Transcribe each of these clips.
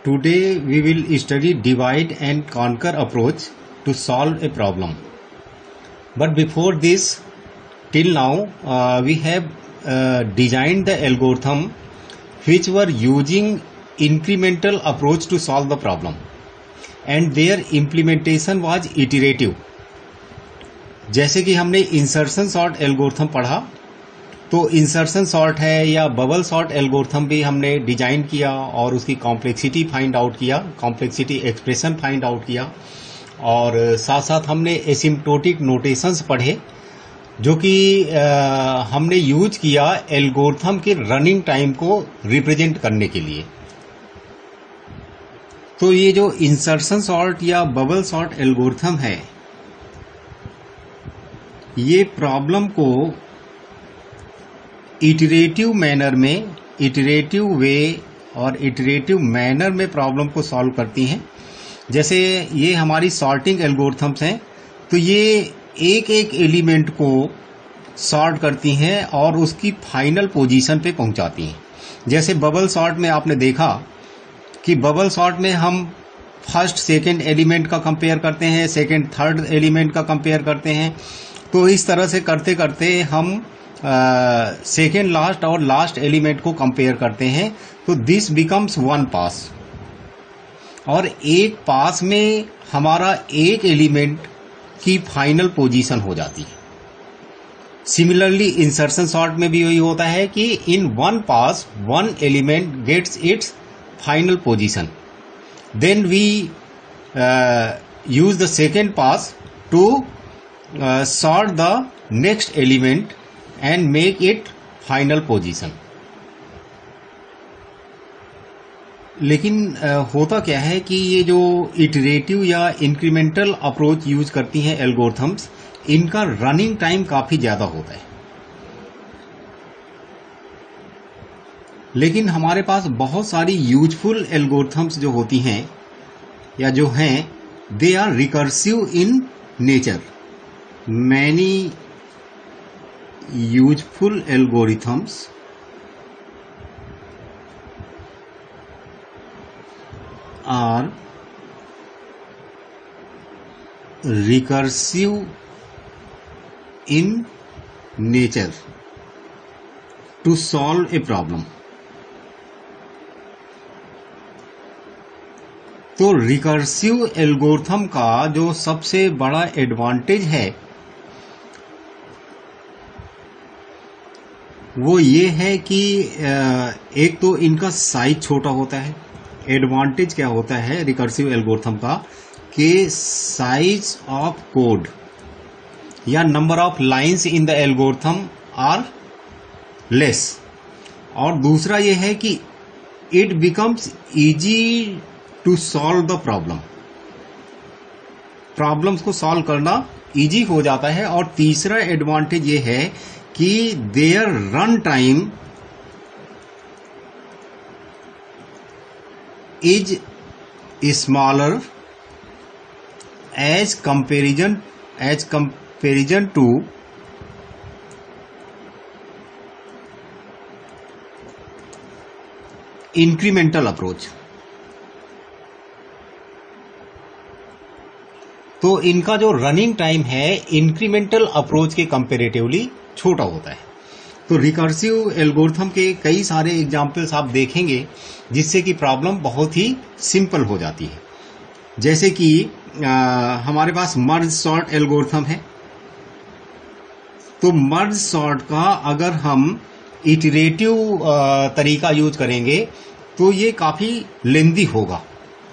Today we will study divide and conquer approach to solve a problem. But before this, till now we have designed the algorithm which were using incremental approach to solve the problem, and their implementation was iterative. जैसे कि हमने insertion sort algorithm पढ़ा, तो insertion sort है या bubble sort algorithm भी हमने design किया और उसकी कॉम्प्लेक्सिटी फाइंड आउट किया, कॉम्प्लेक्सिटी एक्सप्रेशन फाइंड आउट किया, और साथ साथ हमने एसिम्प्टोटिक नोटेशंस पढ़े जो कि हमने यूज किया एल्गोरिथम के रनिंग टाइम को रिप्रेजेंट करने के लिए। तो ये जो इंसर्शन सॉर्ट या बबल सॉर्ट एल्गोरिथम है, ये प्रॉब्लम को इटरेटिव मैनर में, इटरेटिव वे और इटरेटिव मैनर में प्रॉब्लम को सॉल्व करती हैं। जैसे ये हमारी सॉर्टिंग एल्गोरिथम्स हैं, तो ये एक एक एलिमेंट को सॉर्ट करती हैं और उसकी फाइनल पोजीशन पे पहुंचाती हैं। जैसे बबल सॉर्ट में आपने देखा कि बबल सॉर्ट में हम फर्स्ट सेकंड एलिमेंट का कंपेयर करते हैं, सेकंड थर्ड एलिमेंट का कंपेयर करते हैं। तो इस तरह से करते करते हम सेकेंड लास्ट और लास्ट एलिमेंट को कंपेयर करते हैं। तो दिस बिकम्स वन पास, और एक पास में हमारा एक एलिमेंट की फाइनल पोजीशन हो जाती है। सिमिलरली इंसर्शन सॉर्ट में भी यही होता है कि in one pass one element gets its final position, then we use the second pass to sort the next element and make it final position। लेकिन होता क्या है कि ये जो इटरेटिव या इंक्रीमेंटल अप्रोच यूज करती हैं एल्गोरिथम्स, इनका रनिंग टाइम काफी ज्यादा होता है। लेकिन हमारे पास बहुत सारी यूजफुल एल्गोरिथम्स जो होती हैं या जो हैं, they are recursive in nature. Many useful algorithms are recursive in nature to solve a problem। तो रिकर्सिव एल्गोरिथम का जो सबसे बड़ा एडवांटेज है वो ये है कि एक तो इनका साइज छोटा होता है। एडवांटेज क्या होता है रिकर्सिव एल्गोरिथम का कि साइज ऑफ कोड या number of lines in the algorithm are less, और दूसरा ये है कि it becomes easy to solve the problem. Problems को सॉल्व करना इजी हो जाता है। और तीसरा एडवांटेज ये है कि their run time is smaller as comparison to incremental approach. तो इनका जो रनिंग टाइम है इंक्रीमेंटल अप्रोच के कंपेरेटिवली छोटा होता है। तो रिकर्सिव एल्गोरिथम के कई सारे एग्जाम्पल्स आप देखेंगे जिससे कि प्रॉब्लम बहुत ही सिंपल हो जाती है। जैसे कि हमारे पास मर्ज सॉर्ट एल्गोरिथम है। तो मर्ज सॉर्ट का अगर हम इटरेटिव तरीका यूज करेंगे तो ये काफी लेंदी होगा,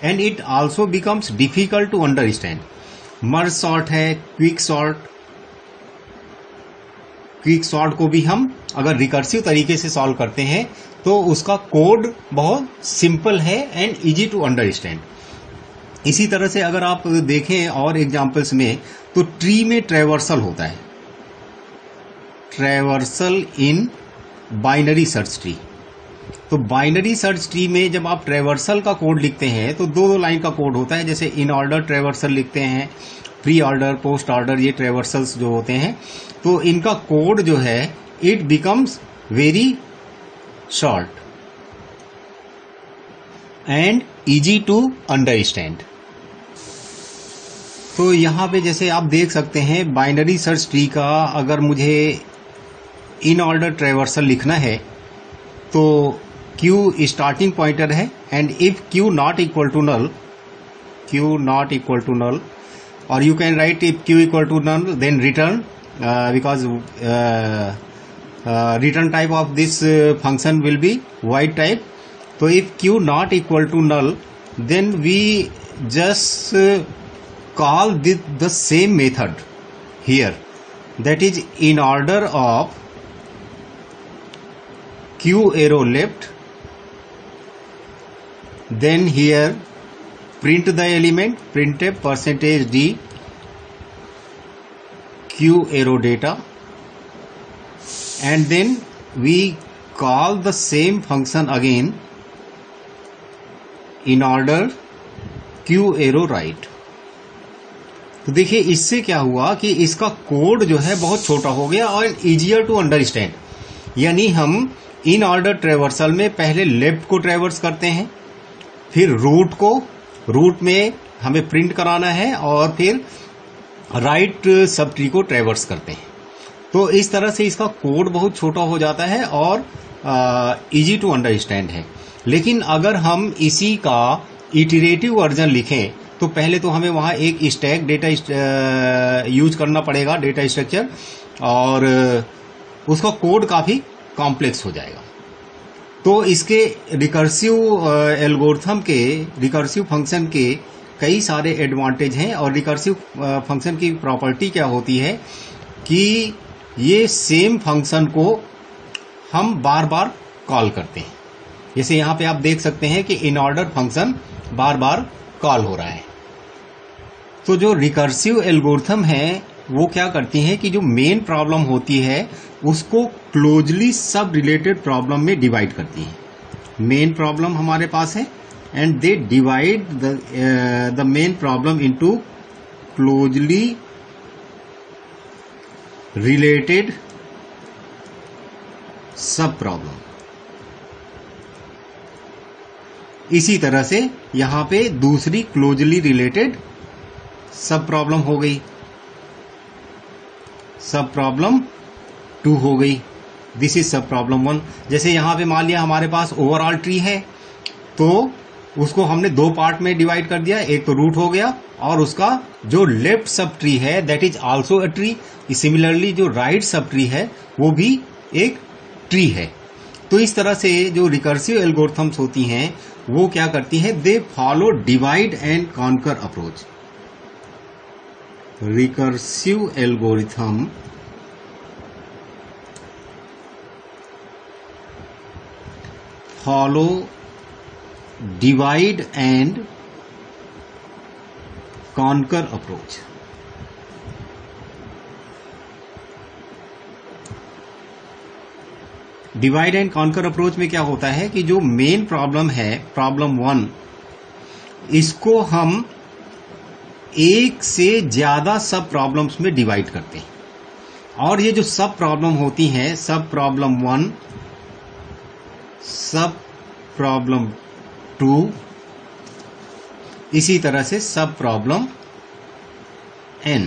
and it also becomes difficult to understand. Merge sort है, क्विक सॉर्ट को भी हम अगर रिकर्सिव तरीके से सॉल्व करते हैं तो उसका कोड बहुत सिंपल है एंड इजी टू अंडरस्टैंड। इसी तरह से अगर आप देखें और एग्जांपल्स में, तो ट्री में ट्रैवर्सल होता है, traversal in binary search tree. तो बाइनरी सर्च ट्री में जब आप ट्रैवर्सल का कोड लिखते हैं तो दो लाइन का कोड होता है। जैसे इन ऑर्डर ट्रैवर्सल लिखते हैं, प्री ऑर्डर, पोस्ट ऑर्डर, ये ट्रैवर्सल्स जो होते हैं, तो इनका कोड जो है it becomes very short. And easy to understand. तो यहाँ पे जैसे आप देख सकते हैं बाइनरी सर्च ट्री का अगर मुझे इन ऑर्डर ट्रेवर्सल लिखना है तो Q स्टार्टिंग पॉइंटर है and if Q not equal to null, Q not equal to null, और you can write if Q equal to null then return because return type of this function will be void type. तो if Q not equal to null then we just call the same method here, that is in order of Q arrow left, then here print the element, printf %d Q arrow data, and then we call the same function again in order Q arrow right। तो देखिए इससे क्या हुआ कि इसका code जो है बहुत छोटा हो गया और इजियर टू अंडरस्टैंड। यानी हम इन ऑर्डर ट्रेवर्सल में पहले लेफ्ट को ट्रेवर्स करते हैं, फिर रूट में हमें प्रिंट कराना है और फिर राइट सब ट्री को ट्रेवर्स करते हैं। तो इस तरह से इसका कोड बहुत छोटा हो जाता है और इजी टू अंडरस्टैंड है। लेकिन अगर हम इसी का इटरेटिव वर्जन लिखें तो पहले तो हमें वहां एक स्टैक डेटा यूज करना पड़ेगा, डेटा स्ट्रक्चर, और उसका कोड काफी कॉम्प्लेक्स हो जाएगा। तो इसके रिकर्सिव एल्गोरिथम के, रिकर्सिव फंक्शन के कई सारे एडवांटेज हैं। और रिकर्सिव फंक्शन की प्रॉपर्टी क्या होती है कि ये सेम फंक्शन को हम बार बार कॉल करते हैं। जैसे यहाँ पे आप देख सकते हैं कि in order function bar bar call हो रहा है। तो जो रिकर्सिव एल्गोरिथम है वो क्या करती हैं कि जो मेन प्रॉब्लम होती है उसको क्लोजली सब रिलेटेड प्रॉब्लम में डिवाइड करती हैं। मेन प्रॉब्लम हमारे पास है and they divide the main problem into closely related सब प्रॉब्लम। इसी तरह से यहां पे दूसरी क्लोजली रिलेटेड सब प्रॉब्लम हो गई, सब प्रॉब्लम 2 हो गई। दिस इज सब प्रॉब्लम 1। जैसे यहां पे मान लिया हमारे पास ओवरऑल ट्री है तो उसको हमने 2 पार्ट में डिवाइड कर दिया, एक तो रूट हो गया और उसका जो लेफ्ट सब ट्री है that is also a tree. Similarly जो राइट सब ट्री है वो भी एक ट्री है। तो इस तरह से जो रिकर्सिव एल्गोरिथम्स होती हैं वो क्या करती हैं, they follow divide and conquer approach. Recursive algorithm follow divide and conquer approach. Divide and conquer approach में क्या होता है कि जो मेन प्रॉब्लम है, प्रॉब्लम 1, इसको हम एक से ज्यादा सब प्रॉब्लम्स में डिवाइड करते हैं। और ये जो सब प्रॉब्लम होती हैं, सब प्रॉब्लम 1, सब प्रॉब्लम 2, इसी तरह से सब प्रॉब्लम n।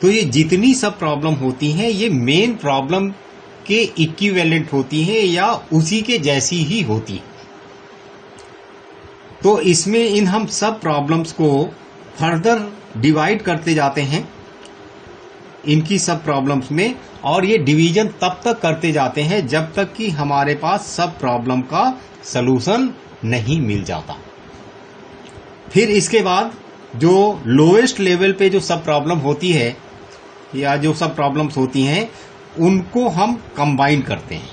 तो ये जितनी सब प्रॉब्लम होती हैं ये मेन प्रॉब्लम के इक्विवेलेंट होती हैं या उसी के जैसी ही होती है। तो इसमें इन हम सब प्रॉब्लम्स को फर्दर डिवाइड करते जाते हैं इनकी सब प्रॉब्लम्स में, और ये डिवीजन तब तक करते जाते हैं जब तक कि हमारे पास सब प्रॉब्लम का सलूशन नहीं मिल जाता। फिर इसके बाद जो लोएस्ट लेवल पे जो सब प्रॉब्लम होती है या जो सब प्रॉब्लम्स होती हैं उनको हम कंबाइन करते हैं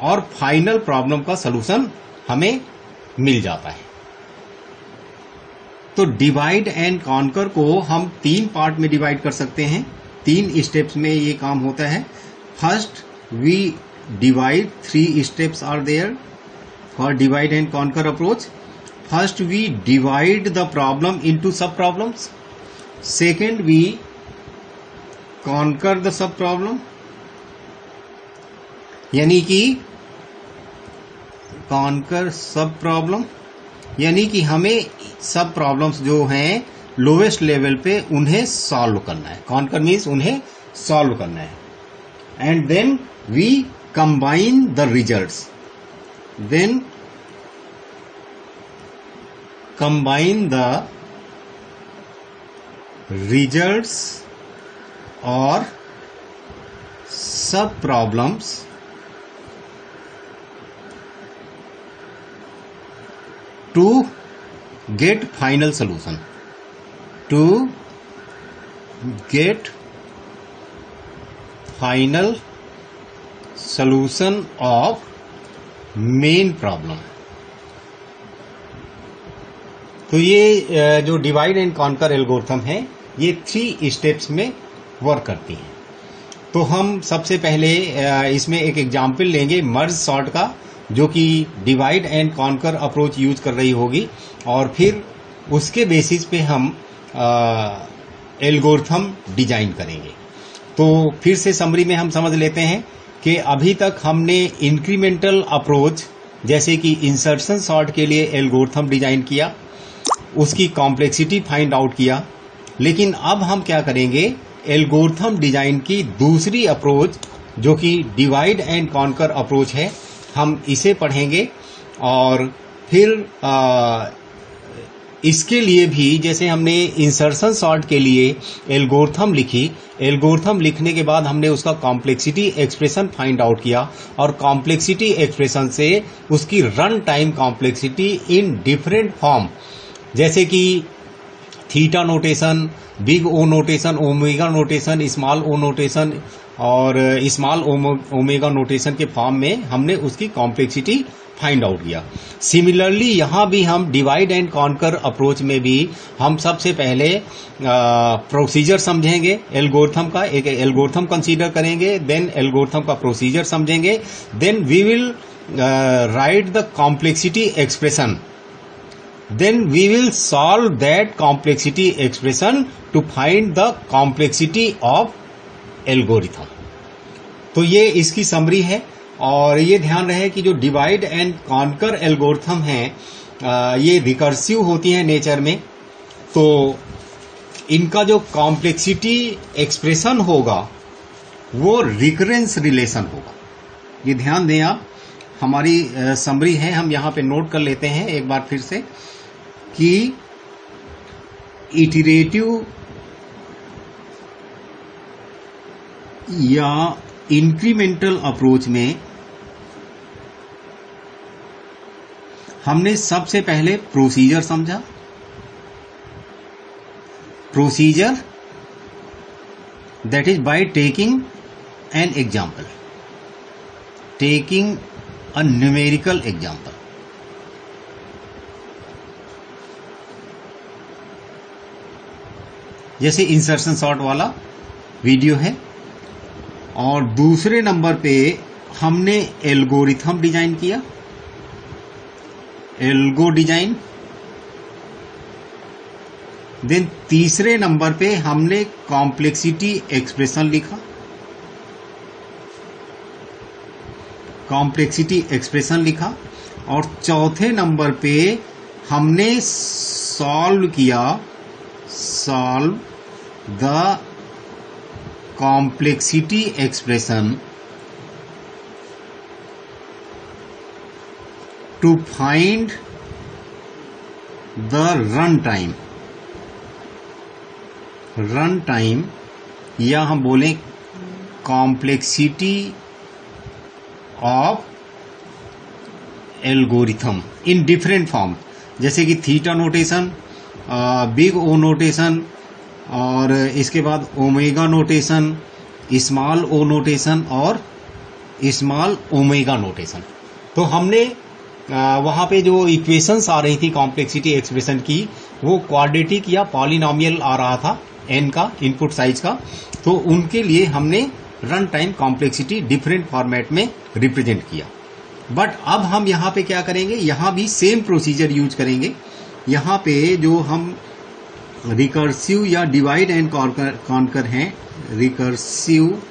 और फाइनल प्रॉब्लम का सलूशन हमें मिल जाता है। तो डिवाइड एंड कॉन्कर को हम 3 पार्ट में डिवाइड कर सकते हैं। 3 स्टेप्स में ये काम होता है। First we divide, 3 steps are there for divide and conquer approach. First we divide the problem into sub problems. Second we conquer the sub problem, यानी कि कॉन्कर सब प्रॉब्लम, यानी कि हमें सब प्रॉब्लम्स जो हैं लोवेस्ट लेवल पे उन्हें सॉल्व करना है। कॉन्कर मीन्स उन्हें सॉल्व करना है। And then we combine the results, then combine the results और sub problems to get final solution, to get final solution of main problem. तो ये जो डिवाइड एंड कॉन्कर एल्गोरिथम है ये 3 स्टेप्स में वर्क करती है। तो हम सबसे पहले इसमें एक एग्जाम्पल लेंगे मर्ज सॉर्ट का, जो कि divide and conquer approach use कर रही होगी, और फिर उसके बेसिस पे हम एल्गोरिथम डिजाइन करेंगे। तो फिर से समरी में हम समझ लेते हैं कि अभी तक हमने इंक्रीमेंटल अप्रोच जैसे कि इंसर्शन सॉर्ट के लिए एल्गोरिथम डिजाइन किया, उसकी कॉम्प्लेक्सिटी फाइंड आउट किया। लेकिन अब हम क्या करेंगे, एल्गोरिथम डिजाइन की दूसरी अप्रोच जो कि डिवाइड एंड कॉन्कर अप्रोच है, हम इसे पढ़ेंगे। और फिर इसके लिए भी जैसे हमने इंसर्शन सॉर्ट के लिए एल्गोरिथम लिखी, एल्गोरिथम लिखने के बाद हमने उसका कॉम्प्लेक्सिटी एक्सप्रेशन फाइंड आउट किया, और कॉम्प्लेक्सिटी एक्सप्रेशन से उसकी run time complexity in different form, जैसे कि theta notation, big O notation, omega notation, small O notation और स्मॉल ओमेगा नोटेशन के फॉर्म में हमने उसकी कॉम्प्लेक्सिटी फाइंड आउट किया। सिमिलरली यहाँ भी हम डिवाइड एंड कॉन्कर अप्रोच में भी हम सबसे पहले प्रोसीजर समझेंगे एल्गोरिथम का, एक एल्गोरिथम कंसीडर करेंगे, देन एल्गोरिथम का प्रोसीजर समझेंगे, then we will write the complexity expression, then we will solve that complexity expression to find the complexity of algorithm। तो ये इसकी समरी है। और ये ध्यान रहे कि जो डिवाइड एंड कॉन्कर एल्गोरिथम हैं ये रिकर्सिव होती हैं नेचर में, तो इनका जो कॉम्प्लेक्सिटी एक्सप्रेशन होगा वो रिकरेंस रिलेशन होगा। ये ध्यान दें आप, हमारी समरी है, हम यहाँ पे नोट कर लेते हैं एक बार फिर से कि इटरेटिव या इंक्रीमेंटल अप्रोच में हमने सबसे पहले प्रोसीजर समझा। Procedure that is by taking an example, taking a numerical example. जैसे इंसर्शन सॉर्ट वाला वीडियो है। और दूसरे नंबर पे हमने एल्गोरिथम डिजाइन किया, एल्गो डिजाइन। देन तीसरे नंबर पे हमने कॉम्प्लेक्सिटी एक्सप्रेशन लिखा, कॉम्प्लेक्सिटी एक्सप्रेशन लिखा। और चौथे नंबर पे हमने सॉल्व किया, solve the complexity expression to find the runtime, runtime या हम बोलें complexity of algorithm in different form, जैसे कि theta notation, big O notation, और इसके बाद omega notation, small O notation और स्मॉल ओमेगा नोटेशन। तो हमने वहाँ पे जो इक्वेशंस आ रही थी कॉम्प्लेक्सिटी एक्सप्रेशन की, वो क्वाड्रेटिक या पॉलिनोमियल आ रहा था n का इनपुट साइज का, तो उनके लिए हमने run time complexity different format में रिप्रेजेंट किया। बट अब हम यहाँ पे क्या करेंगे, यहाँ भी सेम प्रोसीजर यूज करेंगे। यहाँ पे जो हम रिकर्सिव या डिवाइड एंड कॉन्कर हैं, रिकर्सिव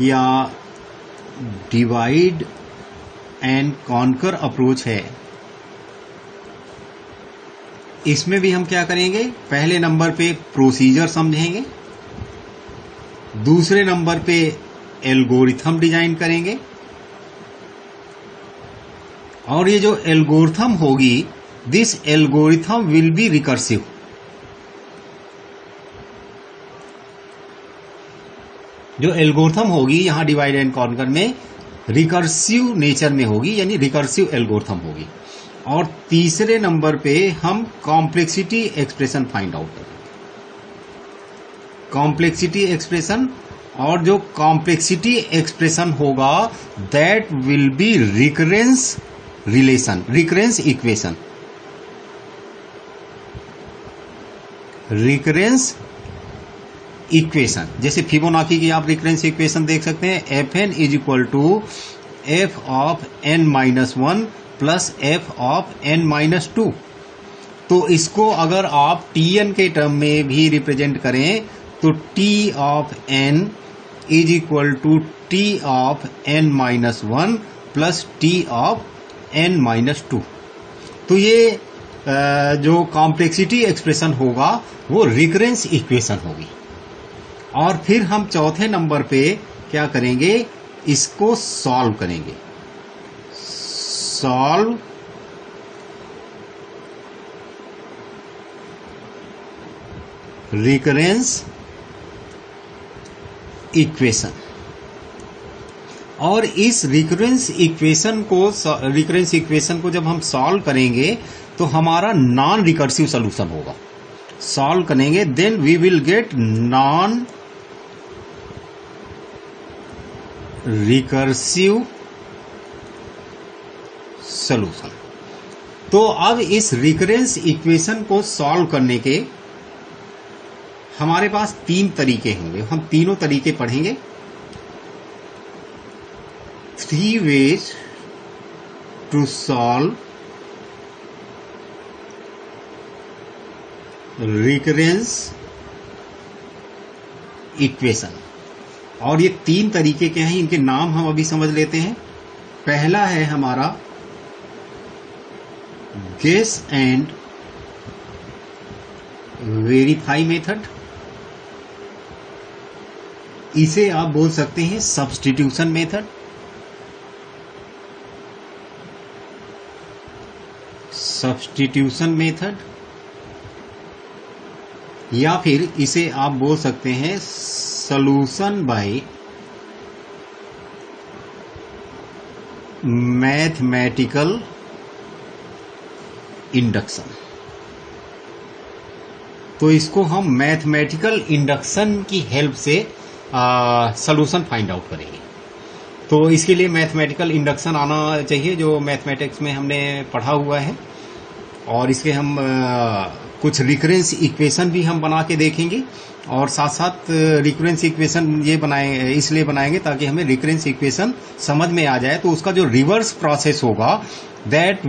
या डिवाइड एंड कॉन्कर अप्रोच है, इसमें भी हम क्या करेंगे, पहले नंबर पे प्रोसीजर समझेंगे, दूसरे नंबर पे एल्गोरिथम डिजाइन करेंगे, और ये जो एल्गोरिथम होगी, this algorithm will be recursive. जो एल्गोरिथम होगी यहां डिवाइड एंड कॉन्कर में रिकर्सिव नेचर में होगी, यानी रिकर्सिव एल्गोरिथम होगी। और तीसरे नंबर पे हम कॉम्प्लेक्सिटी एक्सप्रेशन फाइंड आउट करेंगे, कॉम्प्लेक्सिटी एक्सप्रेशन। और जो कॉम्प्लेक्सिटी एक्सप्रेशन होगा that will be recurrence relation, recurrence equation, recurrence equation. जैसे फिबोनाची की आप रिकरेंस इक्वेशन देख सकते हैं, F N is equal to F of N minus one plus F of N minus two. तो इसको अगर आप टी एन के टर्म में भी रिप्रेजेंट करें तो T of N is equal to T of N minus one plus T of N minus two. तो ये जो कॉम्प्लेक्सिटी एक्सप्रेशन होगा वो रिकरेंस इक्वेशन होगी। और फिर हम चौथे नंबर पे क्या करेंगे, इसको सॉल्व करेंगे, सॉल्व रिकरेंस इक्वेशन। और इस रिकरेंस इक्वेशन को जब हम सॉल्व करेंगे तो हमारा नॉन रिकर्सिव सॉल्यूशन होगा। सॉल्व करेंगे then we will get non recursive solution. तो अब इस रिकरेंस इक्वेशन को सॉल्व करने के हमारे पास तीन तरीके होंगे, हम तीनों तरीके पढ़ेंगे। 3 ways to solve recurrence equation। और ये तीन तरीके क्या हैं, इनके नाम हम अभी समझ लेते हैं। पहला है हमारा गेस एंड वेरीफाई मेथड, इसे आप बोल सकते हैं सब्स्टिट्यूशन मेथड। सब्स्टिट्यूशन मेथड, या फिर इसे आप बोल सकते हैं सॉल्यूशन बाय मैथमेटिकल इंडक्शन। तो इसको हम मैथमेटिकल इंडक्शन की हेल्प से सॉल्यूशन फाइंड आउट करेंगे। तो इसके लिए मैथमेटिकल इंडक्शन आना चाहिए, जो मैथमेटिक्स में हमने पढ़ा हुआ है। और इसके हम कुछ रिकरेंस इक्वेशन भी हम बना के देखेंगे, और साथ साथ रिकरेंस इक्वेशन ये इसलिए बनाएंगे ताकि हमें रिकरेंस इक्वेशन समझ में आ जाए। तो उसका जो रिवर्स प्रोसेस होगा that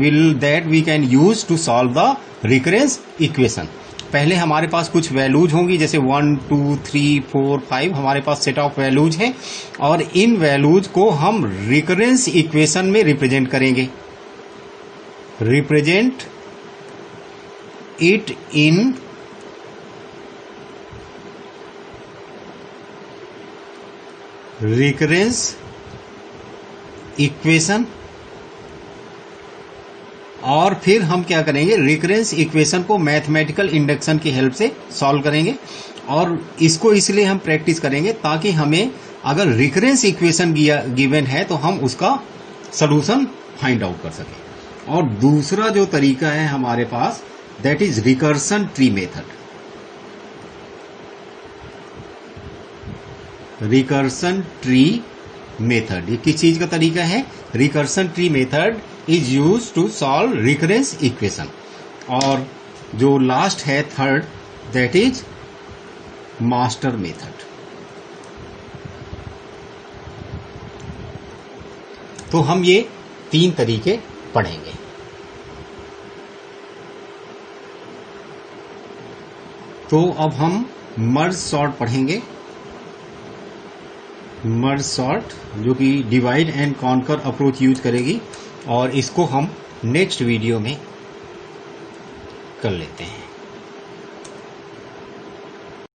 we can use to solve the recurrence equation. पहले हमारे पास कुछ वैल्यूज होंगी, जैसे 1 2 3 4 5 हमारे पास सेट ऑफ वैल्यूज हैं, और इन वैल्यूज को हम रिकरेंस इक्वेशन में रिप्रेजेंट करेंगे। Represent it in recurrence equation. और फिर हम क्या करेंगे, रिकरेंस इक्वेशन को मैथमेटिकल इंडक्शन की हेल्प से सॉल्व करेंगे। और इसको इसलिए हम प्रैक्टिस करेंगे ताकि हमें अगर रिकरेंस इक्वेशन गिवन है तो हम उसका सॉल्यूशन फाइंड आउट कर सकें। और दूसरा जो तरीका है हमारे पास that is recursion tree method. Recursion tree method ये किस चीज का तरीका है, recursion tree method is use to solve recurrence equation. और जो लास्ट है third that is master method. तो हम ये तीन तरीके पढ़ेंगे। तो अब हम मर्ज सॉर्ट पढ़ेंगे। मर्ज सॉर्ट जो कि divide and conquer approach use करेगी, और इसको हम नेक्स्ट वीडियो में कर लेते हैं।